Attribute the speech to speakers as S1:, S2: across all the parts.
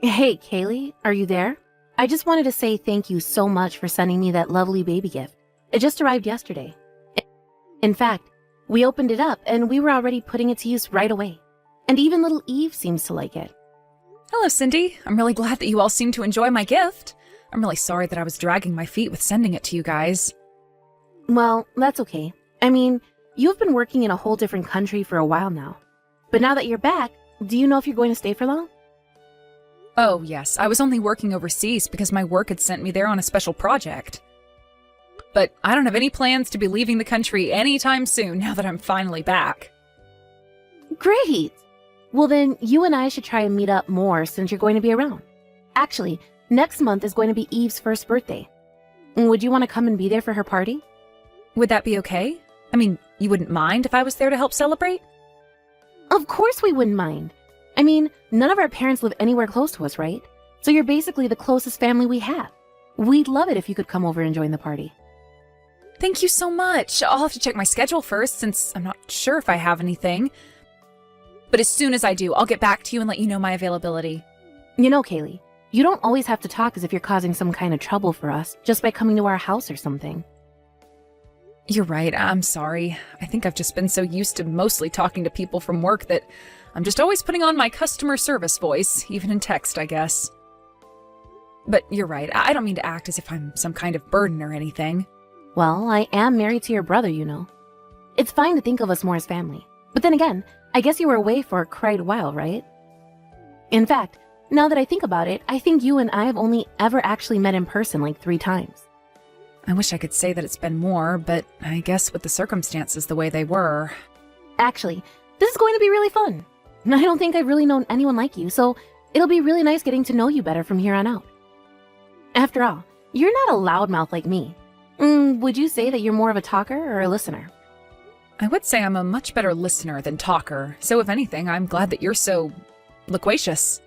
S1: Hey, Kaylee, are you there? I just wanted to say thank you so much for sending me that lovely baby gift. It just arrived yesterday. In fact, we opened it up and we were already putting it to use right away. And even little Eve seems to like it.
S2: Hello, Cindy. I'm really glad that you all seem to enjoy my gift. I'm really sorry that I was dragging my feet with sending it to you guys.
S1: Well, that's okay. I mean, you've been working in a whole different country for a while now. But now that you're back, do you know if you're going to stay for long?
S2: Oh, yes, I was only working overseas because my work had sent me there on a special project. But I don't have any plans to be leaving the country anytime soon now that I'm finally back.
S1: Great! Well then, you and I should try and meet up more since you're going to be around. Actually, next month is going to be Eve's first birthday. Would you want to come and be there for her party?
S2: Would that be okay? I mean, you wouldn't mind if I was there to help celebrate?
S1: Of course we wouldn't mind. I mean, none of our parents live anywhere close to us, right? So you're basically the closest family we have. We'd love it if you could come over and join the party.
S2: Thank you so much. I'll have to check my schedule first since I'm not sure if I have anything. But as soon as I do, I'll get back to you and let you know my availability.
S1: You know, Kaylee, you don't always have to talk as if you're causing some kind of trouble for us just by coming to our house or something.
S2: You're right, I'm sorry. I think I've just been so used to mostly talking to people from work that I'm just always putting on my customer service voice, even in text, I guess. But you're right, I don't mean to act as if I'm some kind of burden or anything.
S1: Well, I am married to your brother, you know. It's fine to think of us more as family. But then again, I guess you were away for quite a while, right? In fact, now that I think about it, I think you and I have only ever actually met in person like 3 times.
S2: I wish I could say that it's been more, but I guess with the circumstances the way they were.
S1: Actually, this is going to be really fun. I don't think I've really known anyone like you, so it'll be really nice getting to know you better from here on out. After all, you're not a loudmouth like me. Would you say that you're more of a talker or a listener?
S2: I would say I'm a much better listener than talker, so if anything, I'm glad that you're so loquacious.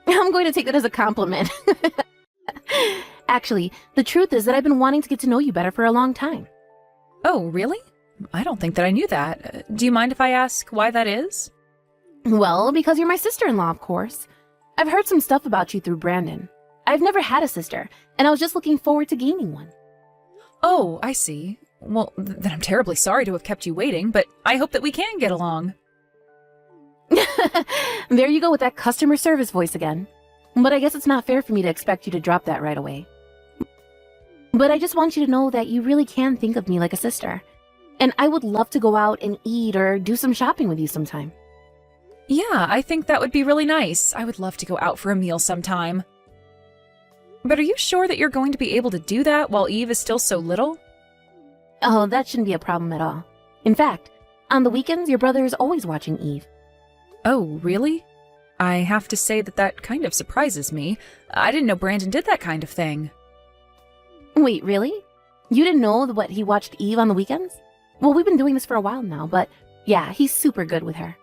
S1: I'm going to take that as a compliment. Actually, the truth is that I've been wanting to get to know you better for a long time.
S2: Oh, really? I don't think that I knew that. Do you mind if I ask why that is?
S1: Well, because you're my sister-in-law, of course. I've heard some stuff about you through Brandon. I've never had a sister, and I was just looking forward to gaining one.
S2: Oh, I see. Well, then I'm terribly sorry to have kept you waiting, but I hope that we can get along.
S1: There you go with that customer service voice again. But I guess it's not fair for me to expect you to drop that right away. But I just want you to know that you really can think of me like a sister. And I would love to go out and eat or do some shopping with you sometime.
S2: Yeah, I think that would be really nice. I would love to go out for a meal sometime. But are you sure that you're going to be able to do that while Eve is still so little?
S1: Oh, that shouldn't be a problem at all. In fact, on the weekends, your brother is always watching Eve.
S2: Oh, really? I have to say that that kind of surprises me. I didn't know Brandon did that kind of thing.
S1: Wait, really? You didn't know what he watched Eve on the weekends? Well, we've been doing this for a while now, but yeah, he's super good with her.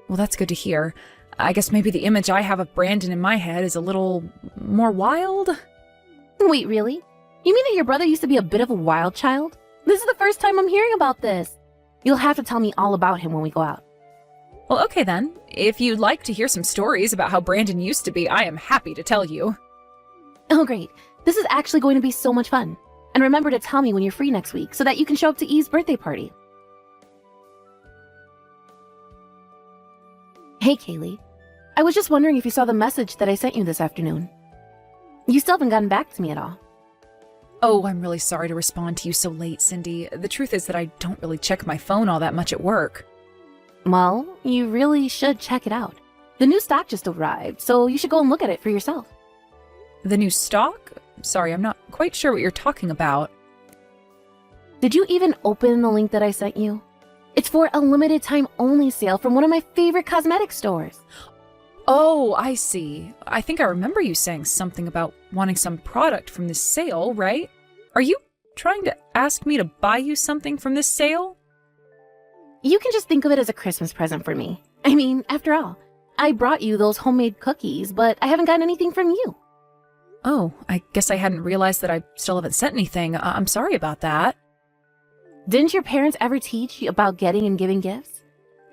S2: Well, that's good to hear. I guess maybe the image I have of Brandon in my head is a little more wild?
S1: Wait, really? You mean that your brother used to be a bit of a wild child? This is the first time I'm hearing about this. You'll have to tell me all about him when we go out.
S2: Well, okay then. If you'd like to hear some stories about how Brandon used to be, I am happy to tell you.
S1: Oh, great. This is actually going to be so much fun. And remember to tell me when you're free next week so that you can show up to Eve's birthday party. Hey, Kaylee. I was just wondering if you saw the message that I sent you this afternoon. You still haven't gotten back to me at all.
S2: Oh, I'm really sorry to respond to you so late, Cindy. The truth is that I don't really check my phone all that much at work.
S1: Well, you really should check it out. The new stock just arrived, so you should go and look at it for yourself.
S2: The new stock? Sorry, I'm not quite sure what you're talking about.
S1: Did you even open the link that I sent you? It's for a limited time only sale from one of my favorite cosmetic stores.
S2: Oh, I see. I think I remember you saying something about wanting some product from this sale, right? Are you trying to ask me to buy you something from this sale?
S1: You can just think of it as a Christmas present for me. I mean, after all, I brought you those homemade cookies, but I haven't gotten anything from you.
S2: Oh, I guess I hadn't realized that I still haven't sent anything. I'm sorry about that.
S1: Didn't your parents ever teach you about getting and giving gifts?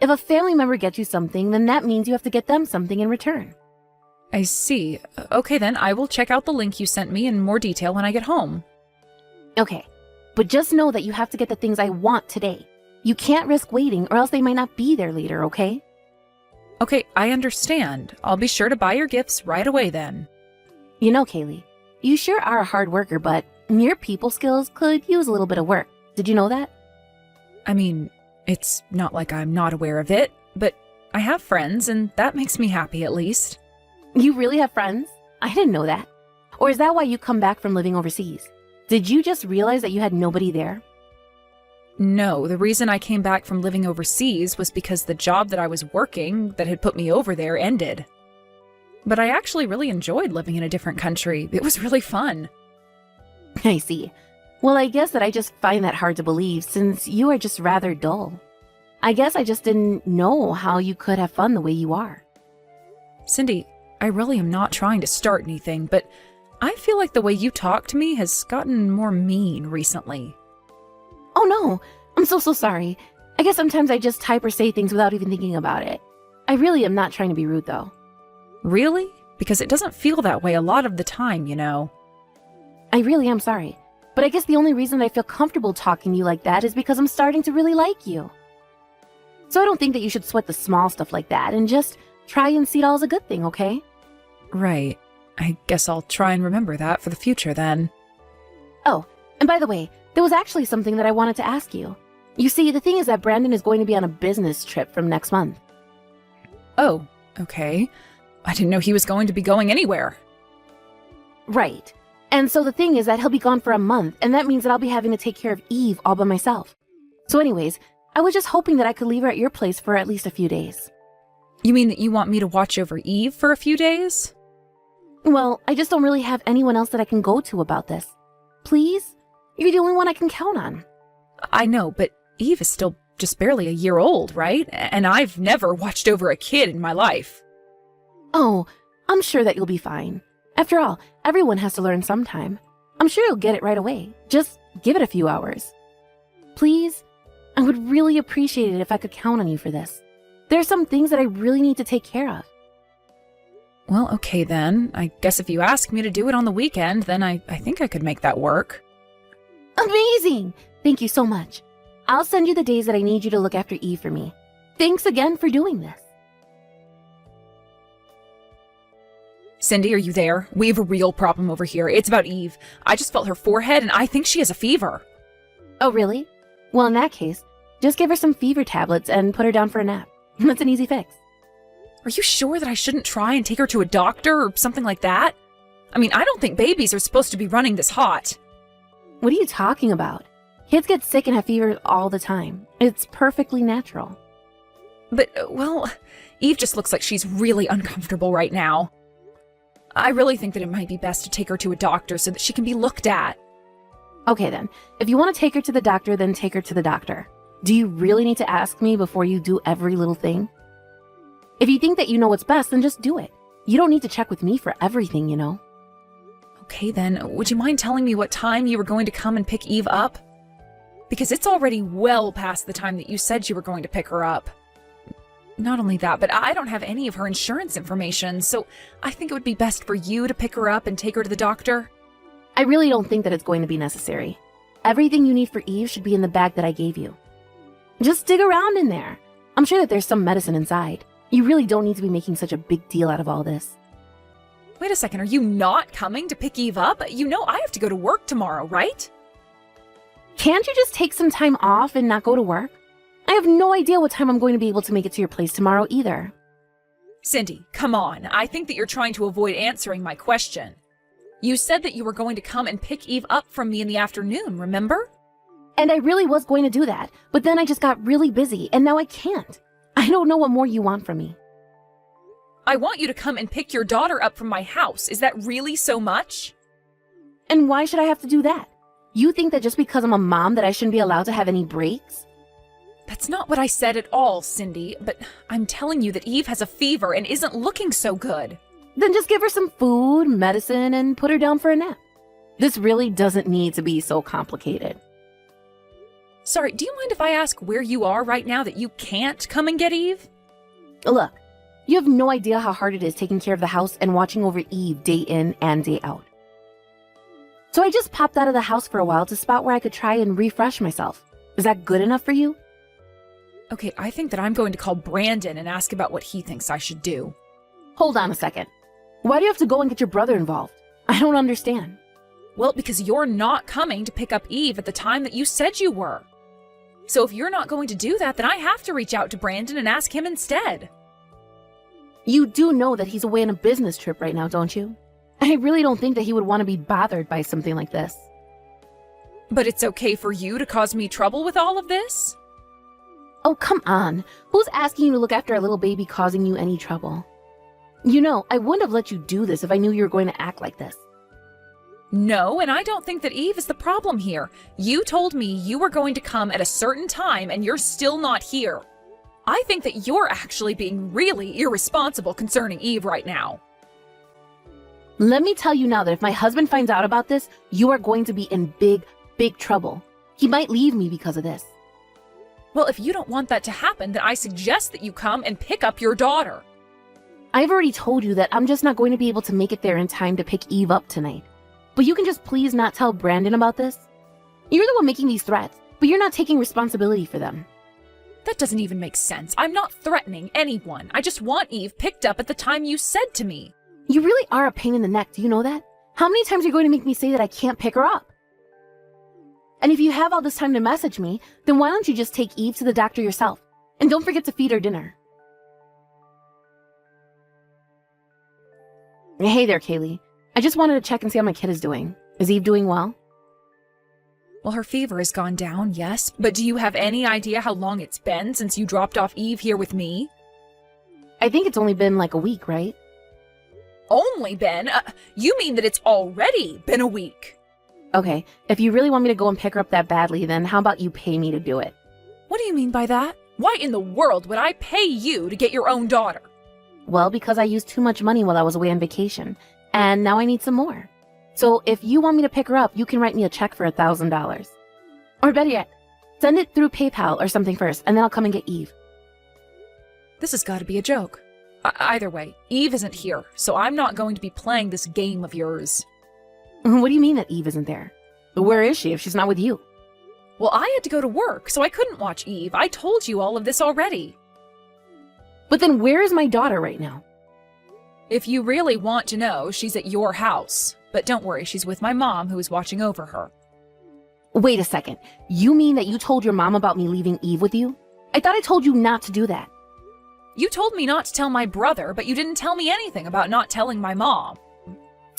S1: If a family member gets you something, then that means you have to get them something in return.
S2: I see. Okay then, I will check out the link you sent me in more detail when I get home.
S1: Okay, but just know that you have to get the things I want today. You can't risk waiting or else they might not be there later, okay?
S2: Okay, I understand. I'll be sure to buy your gifts right away then.
S1: You know, Kaylee, you sure are a hard worker, but your people skills could use a little bit of work. Did you know that?
S2: I mean, it's not like I'm not aware of it, but I have friends and that makes me happy at least.
S1: You really have friends? I didn't know that. Or is that why you come back from living overseas? Did you just realize that you had nobody there?
S2: No, the reason I came back from living overseas was because the job that I was working that had put me over there ended. But I actually really enjoyed living in a different country. It was really fun.
S1: I see. Well, I guess that I just find that hard to believe since you are just rather dull. I guess I just didn't know how you could have fun the way you are.
S2: Cindy, I really am not trying to start anything, but I feel like the way you talk to me has gotten more mean recently.
S1: Oh no, I'm so sorry. I guess sometimes I just type or say things without even thinking about it. I really am not trying to be rude though.
S2: Really? Because it doesn't feel that way a lot of the time, you know.
S1: I really am sorry. But I guess the only reason that I feel comfortable talking to you like that is because I'm starting to really like you. So I don't think that you should sweat the small stuff like that and just try and see it all as a good thing, okay?
S2: Right. I guess I'll try and remember that for the future then.
S1: Oh, and by the way, there was actually something that I wanted to ask you. You see, the thing is that Brandon is going to be on a business trip from next month.
S2: Oh, okay. I didn't know he was going to be going anywhere.
S1: Right. And so the thing is that he'll be gone for a month, and that means that I'll be having to take care of Eve all by myself. So anyways, I was just hoping that I could leave her at your place for at least a few days.
S2: You mean that you want me to watch over Eve for a few days?
S1: Well, I just don't really have anyone else that I can go to about this. Please? You're the only one I can count on.
S2: I know, but Eve is still just barely a year old, right? And I've never watched over a kid in my life.
S1: Oh, I'm sure that you'll be fine. After all, everyone has to learn sometime. I'm sure you'll get it right away. Just give it a few hours. Please? I would really appreciate it if I could count on you for this. There are some things that I really need to take care of.
S2: Well, okay then. I guess if you ask me to do it on the weekend, then I think I could make that work.
S1: Amazing! Thank you so much. I'll send you the days that I need you to look after Eve for me. Thanks again for doing this.
S2: Cindy, are you there? We have a real problem over here. It's about Eve. I just felt her forehead and I think she has a fever.
S1: Oh, really? Well, in that case, just give her some fever tablets and put her down for a nap. That's an easy fix.
S2: Are you sure that I shouldn't try and take her to a doctor or something like that? I mean, I don't think babies are supposed to be running this hot.
S1: What are you talking about? Kids get sick and have fever all the time. It's perfectly natural.
S2: But, well, Eve just looks like she's really uncomfortable right now. I really think that it might be best to take her to a doctor so that she can be looked at.
S1: Okay then, if you want to take her to the doctor, then take her to the doctor. Do you really need to ask me before you do every little thing? If you think that you know what's best, then just do it. You don't need to check with me for everything, you know.
S2: Okay then, would you mind telling me what time you were going to come and pick Eve up? Because it's already well past the time that you said you were going to pick her up. Not only that, but I don't have any of her insurance information, so I think it would be best for you to pick her up and take her to the doctor.
S1: I really don't think that it's going to be necessary. Everything you need for Eve should be in the bag that I gave you. Just dig around in there. I'm sure that there's some medicine inside. You really don't need to be making such a big deal out of all this.
S2: Wait a second, are you not coming to pick Eve up? You know I have to go to work tomorrow, right?
S1: Can't you just take some time off and not go to work? I have no idea what time I'm going to be able to make it to your place tomorrow either.
S2: Cindy, come on. I think that you're trying to avoid answering my question. You said that you were going to come and pick Eve up from me in the afternoon, remember?
S1: And I really was going to do that, but then I just got really busy, and now I can't. I don't know what more you want from me.
S2: I want you to come and pick your daughter up from my house. Is that really so much?
S1: And why should I have to do that? You think that just because I'm a mom that I shouldn't be allowed to have any breaks?
S2: That's not what I said at all, Cindy, but I'm telling you that Eve has a fever and isn't looking so good.
S1: Then just give her some food, medicine, and put her down for a nap. This really doesn't need to be so complicated.
S2: Sorry, do you mind if I ask where you are right now that you can't come and get Eve?
S1: Look, You have no idea how hard it is taking care of the house and watching over Eve day in and day out. So I just popped out of the house for a while to spot where I could try and refresh myself. Is that good enough for you?
S2: Okay, I think that I'm going to call Brandon and ask about what he thinks I should do.
S1: Hold on a second. Why do you have to go and get your brother involved? I don't understand.
S2: Well, because you're not coming to pick up Eve at the time that you said you were. So if you're not going to do that, then I have to reach out to Brandon and ask him instead.
S1: You do know that he's away on a business trip right now, don't you? I really don't think that he would want to be bothered by something like this.
S2: But it's okay for you to cause me trouble with all of this?
S1: Oh, come on. Who's asking you to look after a little baby causing you any trouble? You know, I wouldn't have let you do this if I knew you were going to act like this.
S2: No, and I don't think that Eve is the problem here. You told me you were going to come at a certain time and you're still not here. I think that you're actually being really irresponsible concerning Eve right now.
S1: Let me tell you now that if my husband finds out about this, you are going to be in big trouble. He might leave me because of this.
S2: Well, if you don't want that to happen, then I suggest that you come and pick up your daughter.
S1: I've already told you that I'm just not going to be able to make it there in time to pick Eve up tonight. But you can just please not tell Brandon about this? You're the one making these threats, but you're not taking responsibility for them.
S2: That doesn't even make sense. I'm not threatening anyone. I just want Eve picked up at the time you said to me.
S1: You really are a pain in the neck, do you know that? How many times are you going to make me say that I can't pick her up? And if you have all this time to message me, then why don't you just take Eve to the doctor yourself? And don't forget to feed her dinner. Hey there, Kaylee. I just wanted to check and see how my kid is doing. Is Eve doing well?
S2: Well, her fever has gone down, yes. But do you have any idea how long it's been since you dropped off Eve here with me?
S1: I think it's only been like a week, right?
S2: Only been? You mean that it's already been a week?
S1: Okay, if you really want me to go and pick her up that badly, then how about you pay me to do it?
S2: What do you mean by that? Why in the world would I pay you to get your own daughter?
S1: Well, because I used too much money while I was away on vacation, and now I need some more. So if you want me to pick her up, you can write me a check for $1,000. Or better yet, send it through PayPal or something first, and then I'll come and get Eve.
S2: This has got to be a joke. Either way, Eve isn't here, so I'm not going to be playing this game of yours.
S1: What do you mean that Eve isn't there? Where is she if she's not with you?
S2: Well, I had to go to work, so I couldn't watch Eve. I told you all of this already.
S1: But then where is my daughter right now?
S2: If you really want to know, she's at your house. But don't worry, she's with my mom, who is watching over her.
S1: Wait a second. You mean that you told your mom about me leaving Eve with you? I thought I told you not to do that.
S2: You told me not to tell my brother, but you didn't tell me anything about not telling my mom.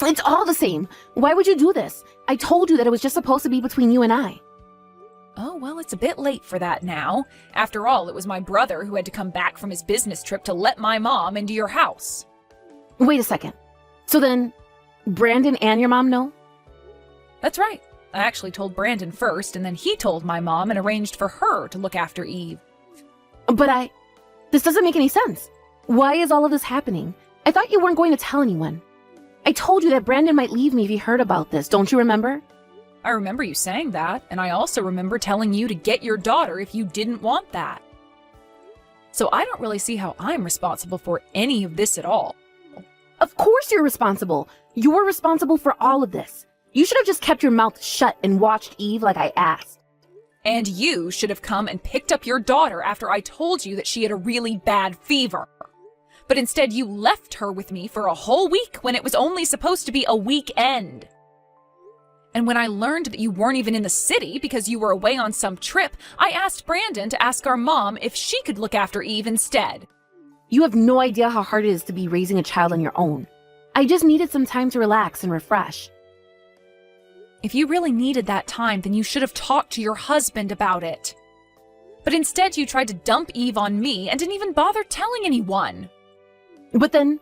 S1: It's all the same. Why would you do this? I told you that it was just supposed to be between you and I.
S2: Oh, well, it's a bit late for that now. After all, it was my brother who had to come back from his business trip to let my mom into your house.
S1: Wait a second. So then, Brandon and your mom know?
S2: That's right. I actually told Brandon first, and then he told my mom and arranged for her to look after Eve.
S1: But this doesn't make any sense. Why is all of this happening? I thought you weren't going to tell anyone. I told you that Brandon might leave me if he heard about this. Don't you remember?
S2: I remember you saying that, and I also remember telling you to get your daughter if you didn't want that. So I don't really see how I'm responsible for any of this at all.
S1: Of course you're responsible. You're responsible for all of this. You should have just kept your mouth shut and watched Eve like I asked.
S2: And you should have come and picked up your daughter after I told you that she had a really bad fever. But instead you left her with me for a whole week when it was only supposed to be a weekend. And when I learned that you weren't even in the city because you were away on some trip, I asked Brandon to ask our mom if she could look after Eve instead.
S1: You have no idea how hard it is to be raising a child on your own. I just needed some time to relax and refresh.
S2: If you really needed that time, then you should have talked to your husband about it. But instead you tried to dump Eve on me and didn't even bother telling anyone.
S1: But then,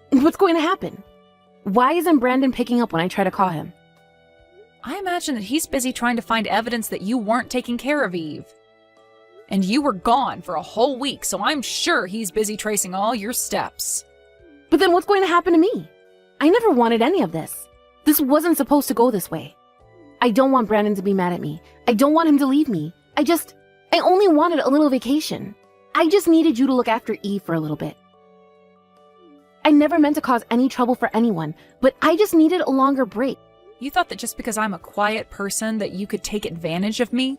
S1: what's going to happen? Why isn't Brandon picking up when I try to call him?
S2: I imagine that he's busy trying to find evidence that you weren't taking care of Eve. And you were gone for a whole week, so I'm sure he's busy tracing all your steps.
S1: But then what's going to happen to me? I never wanted any of this. This wasn't supposed to go this way. I don't want Brandon to be mad at me. I don't want him to leave me. I only wanted a little vacation. I just needed you to look after Eve for a little bit. I never meant to cause any trouble for anyone, but I just needed a longer break.
S2: You thought that just because I'm a quiet person that you could take advantage of me?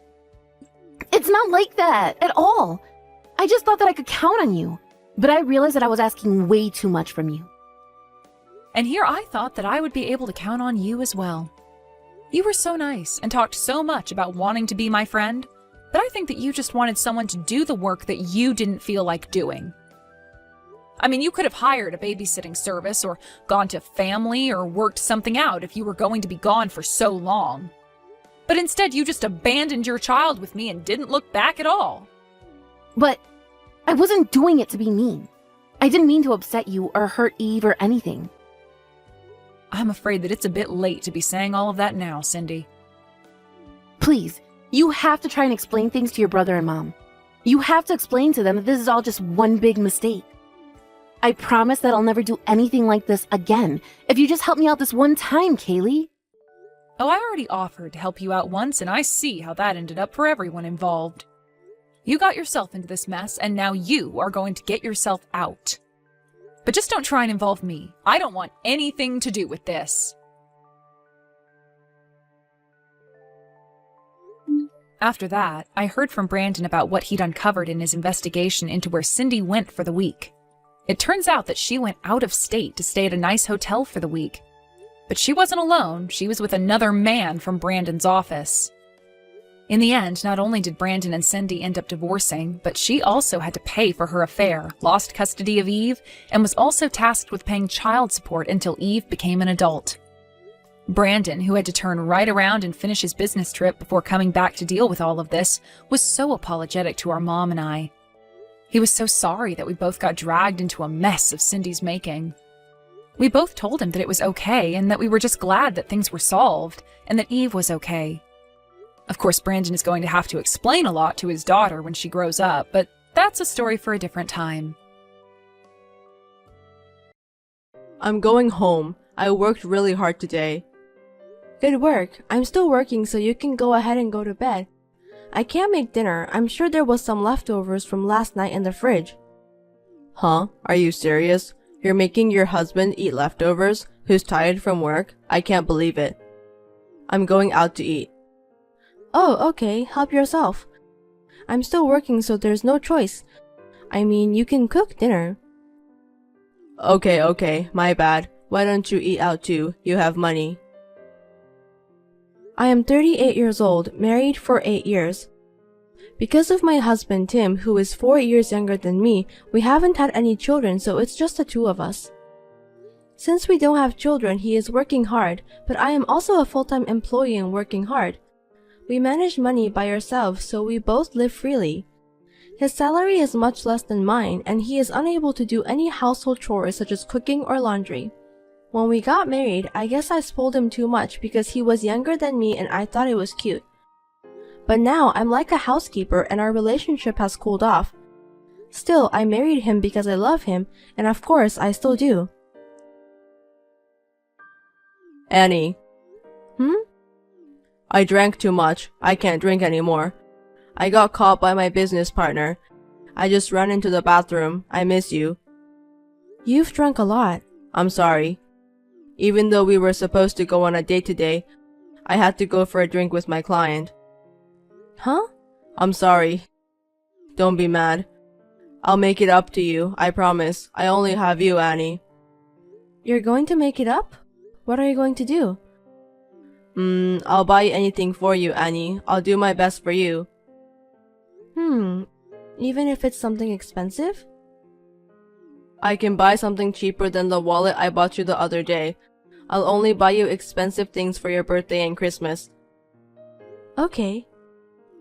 S1: It's not like that at all. I just thought that I could count on you, but I realized that I was asking way too much from you.
S2: And here I thought that I would be able to count on you as well. You were so nice and talked so much about wanting to be my friend, but I think that you just wanted someone to do the work that you didn't feel like doing. I mean, you could have hired a babysitting service or gone to family or worked something out if you were going to be gone for so long. But instead, you just abandoned your child with me and didn't look back at all.
S1: But I wasn't doing it to be mean. I didn't mean to upset you or hurt Eve or anything.
S2: I'm afraid that it's a bit late to be saying all of that now, Cindy.
S1: Please, you have to try and explain things to your brother and mom. You have to explain to them that this is all just one big mistake. I promise that I'll never do anything like this again if you just help me out this one time, Kaylee.
S2: Oh, I already offered to help you out once, and I see how that ended up for everyone involved. You got yourself into this mess, and now you are going to get yourself out. But just don't try and involve me. I don't want anything to do with this. After that, I heard from Brandon about what he'd uncovered in his investigation into where Cindy went for the week. It turns out that she went out of state to stay at a nice hotel for the week. But she wasn't alone, she was with another man from Brandon's office. In the end, not only did Brandon and Cindy end up divorcing, but she also had to pay for her affair, lost custody of Eve, and was also tasked with paying child support until Eve became an adult. Brandon, who had to turn right around and finish his business trip before coming back to deal with all of this, was so apologetic to our mom and I. He was so sorry that we both got dragged into a mess of Cindy's making. We both told him that it was okay and that we were just glad that things were solved and that Eve was okay. Of course, Brandon is going to have to explain a lot to his daughter when she grows up, but that's a story for a different time.
S3: I'm going home. I worked really hard today. Good work. I'm still working, so you can go ahead and go to bed. I can't make dinner. I'm sure there was some leftovers from last night in the fridge. Huh? Are you serious? You're making your husband eat leftovers, who's tired from work? I can't believe it. I'm going out to eat. Oh, okay. Help yourself. I'm still working, so there's no choice. I mean, you can cook dinner. Okay. My bad. Why don't you eat out too? You have money. I am 38 years old, married for 8 years. Because of my husband Tim, who is 4 years younger than me, we haven't had any children, so it's just the two of us. Since we don't have children, he is working hard, but I am also a full-time employee and working hard. We manage money by ourselves, so we both live freely. His salary is much less than mine, and he is unable to do any household chores such as cooking or laundry. When we got married, I guess I spoiled him too much because he was younger than me and I thought it was cute. But now I'm like a housekeeper and our relationship has cooled off. Still, I married him because I love him, and of course I still do. Annie. I drank too much. I can't drink anymore. I got caught by my business partner. I just ran into the bathroom. I miss you. You've drunk a lot. I'm sorry. Even though we were supposed to go on a date today, I had to go for a drink with my client. Huh? I'm sorry. Don't be mad. I'll make it up to you, I promise. I only have you, Annie. You're going to make it up? What are you going to do? I'll buy anything for you, Annie. I'll do my best for you. Even if it's something expensive? I can buy something cheaper than the wallet I bought you the other day. I'll only buy you expensive things for your birthday and Christmas. Okay.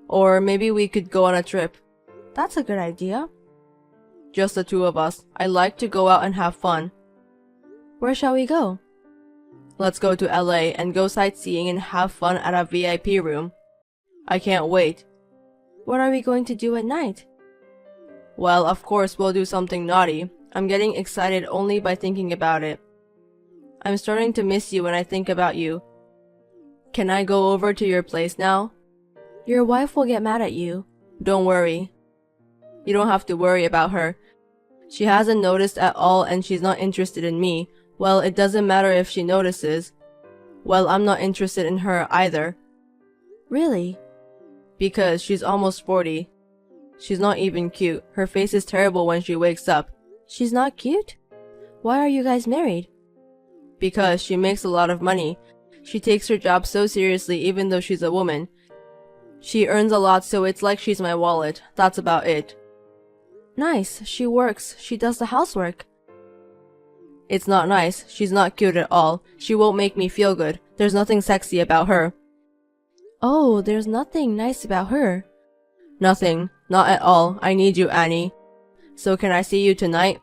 S3: Or maybe we could go on a trip. That's a good idea. Just the two of us. I like to go out and have fun. Where shall we go? Let's go to LA and go sightseeing and have fun at a VIP room. I can't wait. What are we going to do at night? Well, of course we'll do something naughty. I'm getting excited only by thinking about it. I'm starting to miss you when I think about you. Can I go over to your place now? Your wife will get mad at you. Don't worry. You don't have to worry about her. She hasn't noticed at all and she's not interested in me. Well, it doesn't matter if she notices. Well, I'm not interested in her either.
S1: Really?
S3: Because she's almost 40. She's not even cute. Her face is terrible when she wakes up.
S1: She's not cute? Why are you guys married?
S3: Because she makes a lot of money. She takes her job so seriously even though she's a woman. She earns a lot, so it's like she's my wallet. That's about it.
S1: Nice. She works. She does the housework.
S3: It's not nice. She's not cute at all. She won't make me feel good. There's nothing sexy about her.
S1: Oh, there's nothing nice about her.
S3: Nothing. Not at all. I need you, Annie. So can I see you tonight?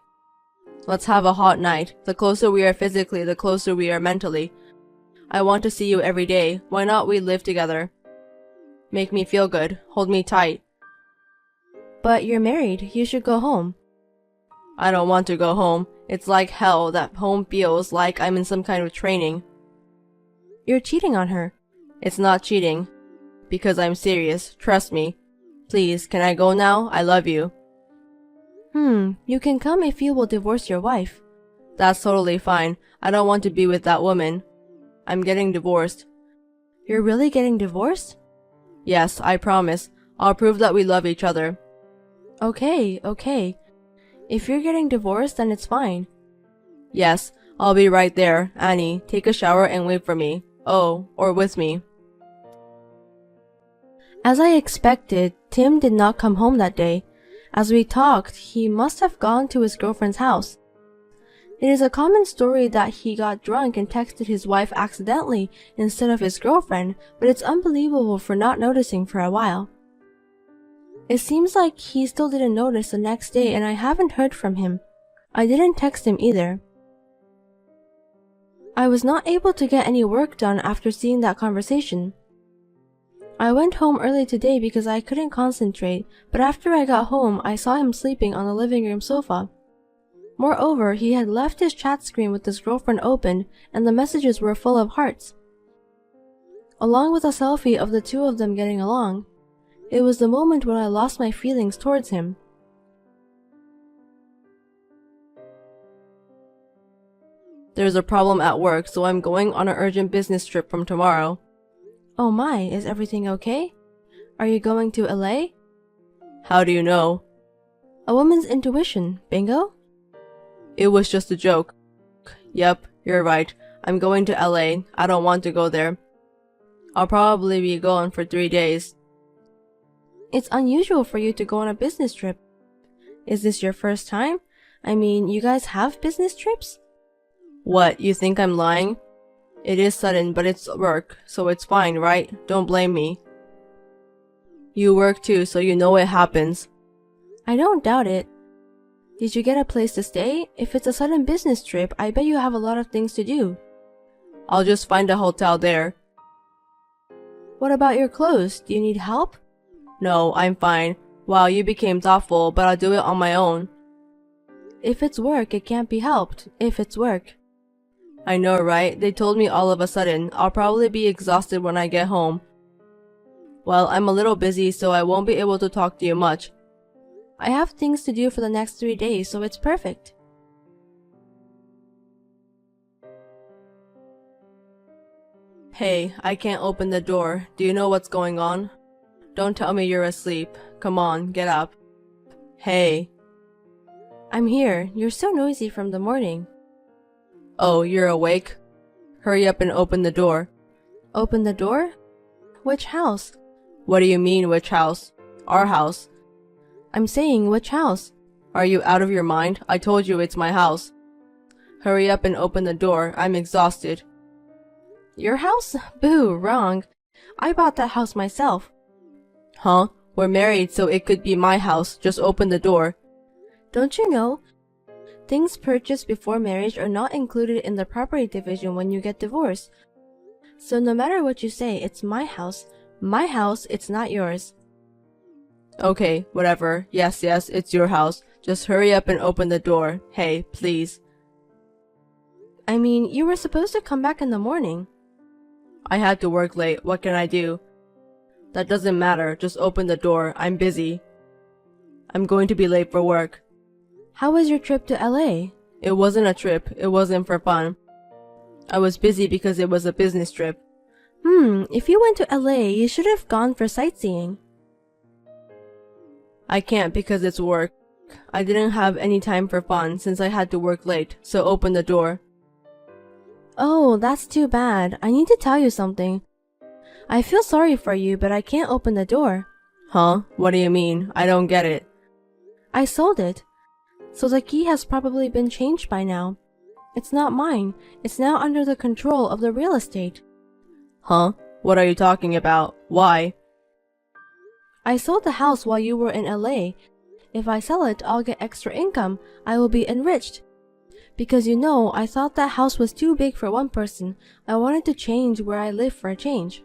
S3: Let's have a hot night. The closer we are physically, the closer we are mentally. I want to see you every day. Why not we live together? Make me feel good. Hold me tight.
S1: But you're married. You should go home.
S3: I don't want to go home. It's like hell that home feels like I'm in some kind of training.
S1: You're cheating on her.
S3: It's not cheating. Because I'm serious. Trust me. Please, can I go now? I love you.
S1: You can come if you will divorce your wife.
S3: That's totally fine. I don't want to be with that woman. I'm getting divorced.
S1: You're really getting divorced?
S3: Yes, I promise. I'll prove that we love each other.
S1: Okay. If you're getting divorced, then it's fine.
S3: Yes, I'll be right there. Annie, take a shower and wait for me. Oh, or with me.
S1: As I expected, Tim did not come home that day. As we talked, he must have gone to his girlfriend's house. It is a common story that he got drunk and texted his wife accidentally instead of his girlfriend, but it's unbelievable for not noticing for a while. It seems like he still didn't notice the next day and I haven't heard from him. I didn't text him either. I was not able to get any work done after seeing that conversation. I went home early today because I couldn't concentrate, but after I got home, I saw him sleeping on the living room sofa. Moreover, he had left his chat screen with his girlfriend open, and the messages were full of hearts, along with a selfie of the two of them getting along. It was the moment when I lost my feelings towards him.
S3: There's a problem at work, so I'm going on an urgent business trip from tomorrow.
S1: Oh my, is everything okay? Are you going to LA?
S3: How do you know?
S1: A woman's intuition, bingo?
S3: It was just a joke. Yep, you're right. I'm going to LA. I don't want to go there. I'll probably be gone for 3 days.
S1: It's unusual for you to go on a business trip. Is this your first time? I mean, you guys have business trips?
S3: What, you think I'm lying? It is sudden, but it's work, so it's fine, right? Don't blame me. You work too, so you know it happens.
S1: I don't doubt it. Did you get a place to stay? If it's a sudden business trip, I bet you have a lot of things to do.
S3: I'll just find a hotel there.
S1: What about your clothes? Do you need help?
S3: No, I'm fine. Wow, you became thoughtful, but I'll do it on my own.
S1: If it's work, it can't be helped. If it's work.
S3: I know, right? They told me all of a sudden. I'll probably be exhausted when I get home. Well, I'm a little busy, so I won't be able to talk to you much.
S1: I have things to do for the next 3 days, so it's perfect.
S3: Hey, I can't open the door. Do you know what's going on? Don't tell me you're asleep. Come on, get up. Hey.
S1: I'm here. You're so noisy from the morning.
S3: Oh, you're awake? Hurry up and open the door.
S1: Open the door? Which house?
S3: What do you mean, which house? Our house.
S1: I'm saying, which house?
S3: Are you out of your mind? I told you it's my house. Hurry up and open the door. I'm exhausted.
S1: Your house? Boo, wrong. I bought that house myself.
S3: Huh? We're married, so it could be my house. Just open the door.
S1: Don't you know? Things purchased before marriage are not included in the property division when you get divorced. So no matter what you say, it's my house. My house, it's not yours.
S3: Okay, whatever. Yes, it's your house. Just hurry up and open the door. Hey, please.
S1: I mean, you were supposed to come back in the morning.
S3: I had to work late. What can I do? That doesn't matter. Just open the door. I'm busy. I'm going to be late for work. How was your trip to LA? It wasn't a trip. It wasn't for fun. I was busy because it was a business trip. If you went to LA, you should have gone for sightseeing. I can't because it's work. I didn't have any time for fun since I had to work late, so open the door. Oh, that's too bad. I need to tell you something. I feel sorry for you, but I can't open the door. Huh? What do you mean? I don't get it. I sold it. So the key has probably been changed by now. It's not mine. It's now under the control of the real estate. Huh? What are you talking about? Why? I sold the house while you were in LA. If I sell it, I'll get extra income. I will be enriched. Because you know, I thought that house was too big for one person. I wanted to change where I live for a change.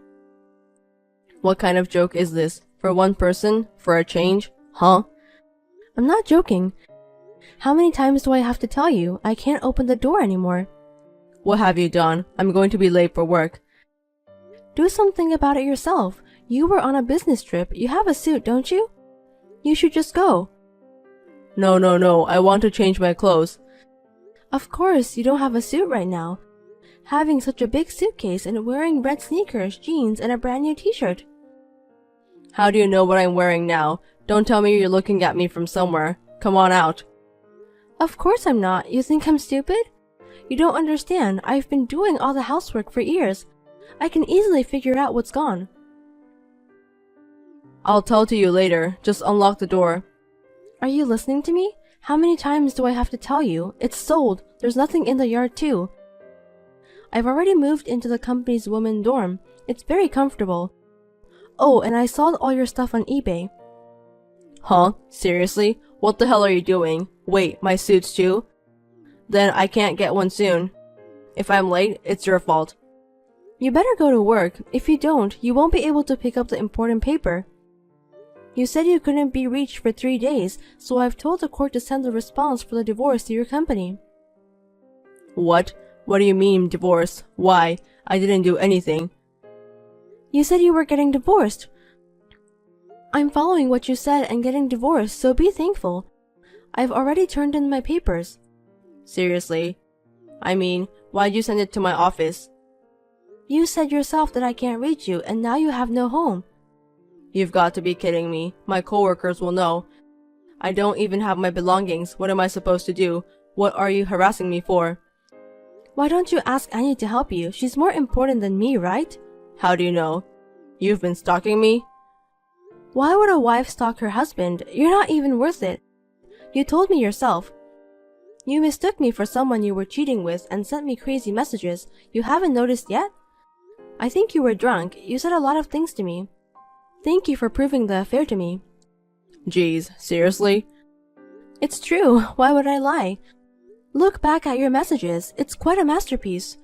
S3: What kind of joke is this? For one person? For a change? Huh? I'm not joking. How many times do I have to tell you? I can't open the door anymore. What have you done? I'm going to be late for work. Do something about it yourself. You were on a business trip. You have a suit, don't you? You should just go. No. I want to change my clothes. Of course, you don't have a suit right now. Having such a big suitcase and wearing red sneakers, jeans, and a brand new t-shirt. How do you know what I'm wearing now? Don't tell me you're looking at me from somewhere. Come on out. Of course I'm not. You think I'm stupid? You don't understand. I've been doing all the housework for years. I can easily figure out what's gone. I'll tell to you later. Just unlock the door. Are you listening to me? How many times do I have to tell you? It's sold. There's nothing in the yard too. I've already moved into the company's women dorm. It's very comfortable. Oh, and I sold all your stuff on eBay. Huh? Seriously? What the hell are you doing? Wait, my suits too? Then I can't get one soon. If I'm late, it's your fault. You better go to work. If you don't, you won't be able to pick up the important paper. You said you couldn't be reached for 3 days, so I've told the court to send the response for the divorce to your company. What? What do you mean, divorce? Why? I didn't do anything. You said you were getting divorced. I'm following what you said and getting divorced, so be thankful. I've already turned in my papers. Seriously? I mean, why'd you send it to my office? You said yourself that I can't reach you, and now you have no home. You've got to be kidding me. My coworkers will know. I don't even have my belongings. What am I supposed to do? What are you harassing me for? Why don't you ask Annie to help you? She's more important than me, right? How do you know? You've been stalking me? Why would a wife stalk her husband? You're not even worth it. You told me yourself. You mistook me for someone you were cheating with and sent me crazy messages. You haven't noticed yet? I think you were drunk. You said a lot of things to me. Thank you for proving the affair to me. Jeez, seriously? It's true. Why would I lie? Look back at your messages. It's quite a masterpiece.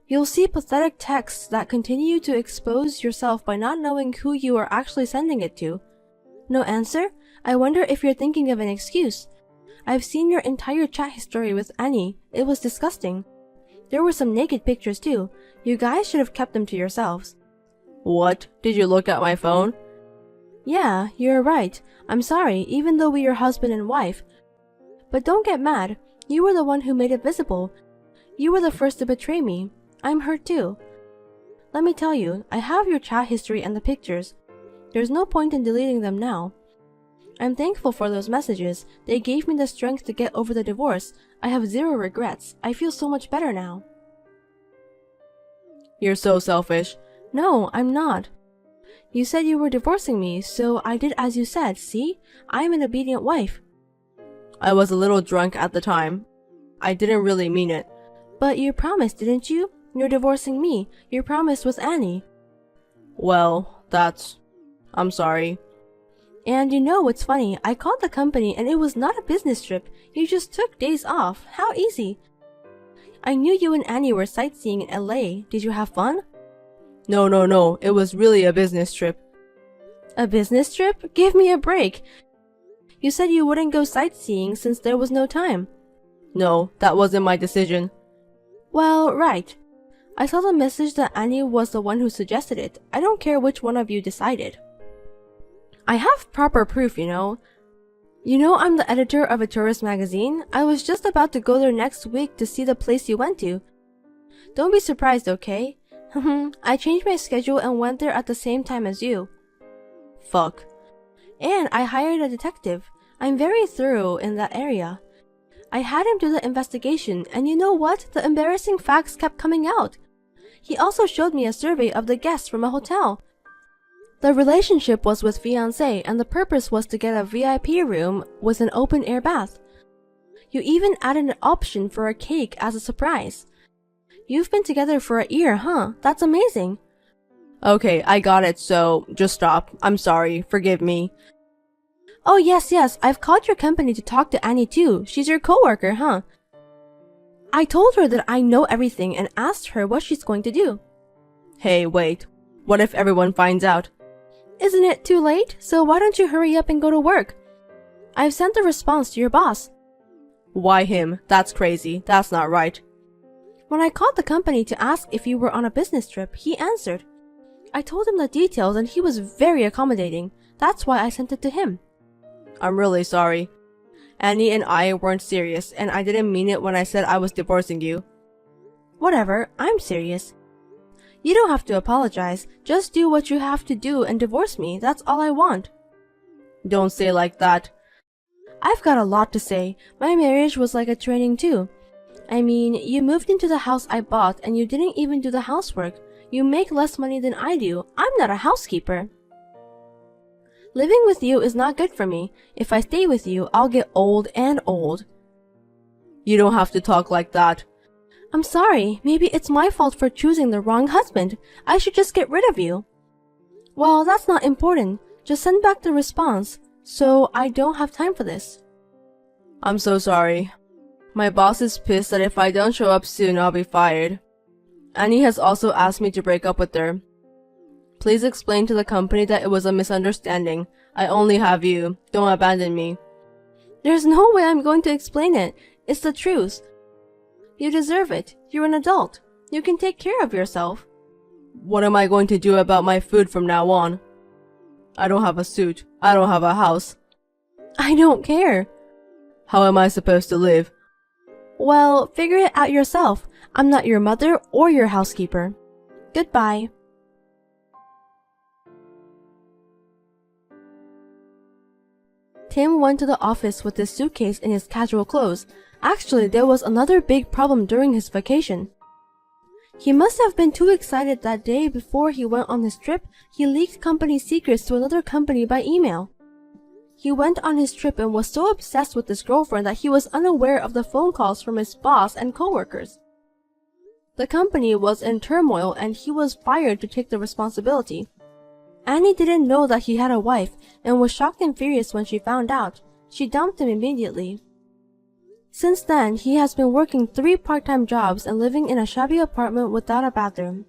S3: You'll see pathetic texts that continue to expose yourself by not knowing who you are actually sending it to. No answer? I wonder if you're thinking of an excuse. I've seen your entire chat history with Annie. It was disgusting. There were some naked pictures too. You guys should have kept them to yourselves. What? Did you look at my phone? Yeah, you're right. I'm sorry, even though we are husband and wife. But don't get mad. You were the one who made it visible. You were the first to betray me. I'm hurt too. Let me tell you, I have your chat history and the pictures. There's no point in deleting them now. I'm thankful for those messages. They gave me the strength to get over the divorce. I have zero regrets. I feel so much better now. You're so selfish. No, I'm not. You said you were divorcing me, so I did as you said, see? I'm an obedient wife. I was a little drunk at the time. I didn't really mean it. But you promised, didn't you? You're divorcing me. Your promise was Annie. Well, I'm sorry. And you know what's funny? I called the company and it was not a business trip. You just took days off. How easy. I knew you and Annie were sightseeing in LA. Did you have fun? No. It was really a business trip. A business trip? Give me a break. You said you wouldn't go sightseeing since there was no time. No, that wasn't my decision. Well, right. I saw the message that Annie was the one who suggested it. I don't care which one of you decided. I have proper proof, you know. You know I'm the editor of a tourist magazine? I was just about to go there next week to see the place you went to. Don't be surprised, okay? I changed my schedule and went there at the same time as you. Fuck. And I hired a detective. I'm very thorough in that area. I had him do the investigation, and you know what? The embarrassing facts kept coming out. He also showed me a survey of the guests from a hotel. The relationship was with fiancé, and the purpose was to get a VIP room with an open-air bath. You even added an option for a cake as a surprise. You've been together for a year, huh? That's amazing. Okay, I got it, so just stop. I'm sorry. Forgive me. Oh, yes, I've called your company to talk to Annie too. She's your coworker, huh? I told her that I know everything and asked her what she's going to do. Hey, wait. What if everyone finds out? Isn't it too late? So why don't you hurry up and go to work? I've sent the response to your boss. Why him? That's crazy. That's not right. When I called the company to ask if you were on a business trip, he answered. I told him the details and he was very accommodating. That's why I sent it to him. I'm really sorry. Annie and I weren't serious, and I didn't mean it when I said I was divorcing you. Whatever, I'm serious. You don't have to apologize. Just do what you have to do and divorce me. That's all I want. Don't say like that. I've got a lot to say. My marriage was like a training too. I mean, you moved into the house I bought and you didn't even do the housework. You make less money than I do. I'm not a housekeeper. Living with you is not good for me. If I stay with you, I'll get old and old. You don't have to talk like that. I'm sorry. Maybe it's my fault for choosing the wrong husband. I should just get rid of you. Well, that's not important. Just send back the response, so I don't have time for this. I'm so sorry. My boss is pissed that if I don't show up soon, I'll be fired. Annie has also asked me to break up with her. Please explain to the company that it was a misunderstanding. I only have you. Don't abandon me. There's no way I'm going to explain it. It's the truth. You deserve it. You're an adult. You can take care of yourself. What am I going to do about my food from now on? I don't have a suit. I don't have a house. I don't care. How am I supposed to live? Well, figure it out yourself. I'm not your mother or your housekeeper. Goodbye. Tim went to the office with his suitcase and his casual clothes. Actually, there was another big problem during his vacation. He must have been too excited that day before he went on his trip. He leaked company secrets to another company by email. He went on his trip and was so obsessed with his girlfriend that he was unaware of the phone calls from his boss and coworkers. The company was in turmoil and he was fired to take the responsibility. Annie didn't know that he had a wife and was shocked and furious when she found out. She dumped him immediately. Since then, he has been working 3 part-time jobs and living in a shabby apartment without a bathroom.